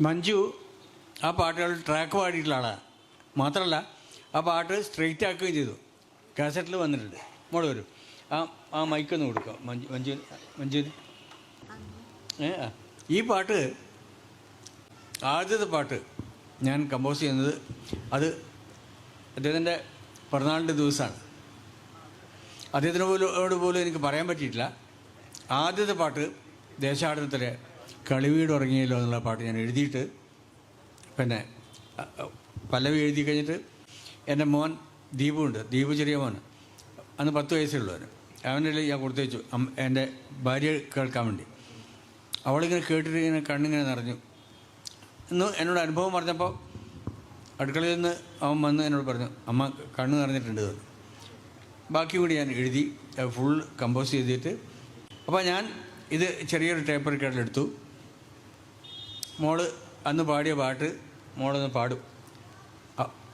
മഞ്ജു ആ പാട്ടുകൾ ട്രാക്ക് പാടിയിട്ടുള്ള ആളാണ്. മാത്രമല്ല ആ പാട്ട് സ്ട്രെയിറ്റ് ആക്കുകയും ചെയ്തു. കാസറ്റിൽ വന്നിട്ടുണ്ട്. മോള് വരും. ആ മൈക്കൊന്ന് കൊടുക്കുക മഞ്ജുവിന്. ഈ പാട്ട് ആദ്യത്തെ പാട്ട് ഞാൻ കമ്പോസ് ചെയ്യുന്നത് അത് അദ്ദേഹത്തിൻ്റെ പിറന്നാളിൻ്റെ ദിവസമാണ്. അദ്ദേഹത്തിനോട് പോലും എനിക്ക് പറയാൻ പറ്റിയിട്ടില്ല. ആദ്യത്തെ പാട്ട് ദേശാടനത്തിലെ കളിവീട് ഉറങ്ങിയല്ലോ എന്നുള്ള പാട്ട് ഞാൻ എഴുതിയിട്ട് പിന്നെ പല്ലവി എഴുതി കഴിഞ്ഞിട്ട് എൻ്റെ മോൻ ദീപുണ്ട്, ദീപു ചെറിയ മോൻ, അന്ന് 10 വയസ്സേ ഉള്ളവന്. അവൻ്റെ ഞാൻ കൊടുത്തു വെച്ചു എൻ്റെ ഭാര്യ കേൾക്കാൻ വേണ്ടി. അവളിങ്ങനെ കേട്ടിട്ട് ഇങ്ങനെ കണ്ണിങ്ങനെ നിറഞ്ഞു. ഇന്ന് എന്നോട് അനുഭവം പറഞ്ഞപ്പോൾ അടുക്കളയിൽ നിന്ന് അവൻ വന്ന് എന്നോട് പറഞ്ഞു, അമ്മ കണ്ണ് നിറഞ്ഞിട്ടുണ്ട് എന്ന്. ബാക്കി കൂടി ഞാൻ എഴുതി ഫുൾ കമ്പോസ് ചെയ്തിട്ട് അപ്പോൾ ഞാൻ ഇത് ചെറിയൊരു ടേപ്പ് റെക്കോർഡിലെടുത്തു. മോള് അന്ന് പാടിയ പാട്ട് മോളൊന്ന് പാടും.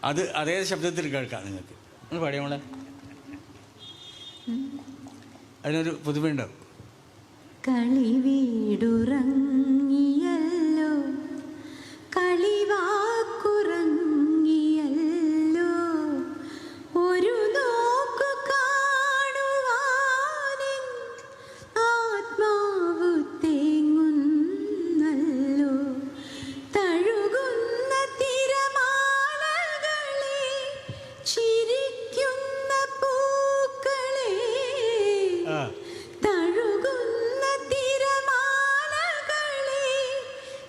അത് അതേ ശബ്ദത്തിൽ കേൾക്കാം നിങ്ങൾക്ക്. ഒന്ന് പാടിയ മോളെ, അതിനൊരു പുതുമയുണ്ടാവും. കളിവീടുറങ്ങിയല്ലോ കളിവാക്കുറങ്ങിയല്ലോ ഒരു നോക്കു കാണുവാനിൻ ആത്മാവു തേങ്ങുന്നല്ലോ തഴുകുന്ന തിരമാലകളെ ചിരിക്കുന്ന പൂക്കളെ തഴുകുന്ന തിരമാലകളെ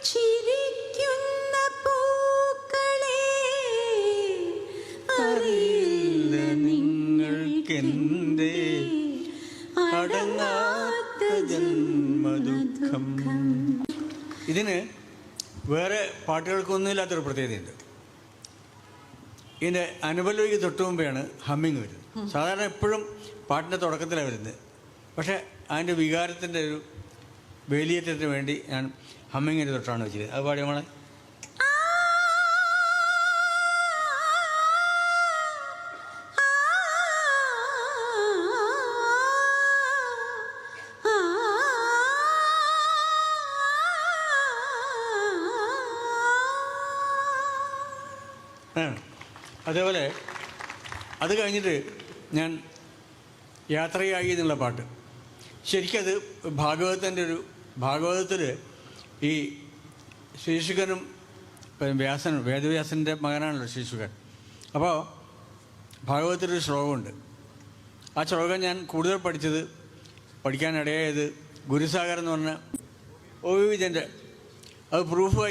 ചിരിക്കുന്ന പൂക്കളെ അറിയില്ല നിങ്ങൾക്കെന്തേ അടങ്ങാത്ത ജന്മദുഃഖം. ഇതിന് വേറെ പാട്ടുകൾക്കൊന്നുമില്ലാത്തൊരു പ്രത്യേകതയുണ്ട്. ഇതിൻ്റെ അനുപല്ലവിക്ക് തൊട്ട് മുമ്പെയാണ് ഹമ്മിങ് വരുന്നത്. സാധാരണ എപ്പോഴും പാട്ടിൻ്റെ തുടക്കത്തിലാണ് വരുന്നത്. പക്ഷേ അതിൻ്റെ വികാരത്തിൻ്റെ ഒരു വേലിയേറ്റത്തിന് വേണ്ടി ഞാൻ ഹമ്മിങ്ങിന് തൊട്ടാണ് വെച്ചത്. അത് പാടിയ മോളെ. അതേപോലെ അത് കഴിഞ്ഞിട്ട് ഞാൻ യാത്രയായി എന്നുള്ള പാട്ട്, ശരിക്കത് ഭാഗവതത്തിൽ ഈ ശ്രീശുഖനും വ്യാസനും, വേദവ്യാസൻ്റെ മകനാണല്ലോ ശ്രീശുഖൻ. അപ്പോൾ ഭാഗവതത്തിലൊരു ശ്ലോകമുണ്ട്. ആ ശ്ലോകം ഞാൻ കൂടുതൽ പഠിക്കാനിടയായത് ഗുരുസാഗർ എന്ന് പറഞ്ഞ OV വിജയൻ്റെ അത് പ്രൂഫ്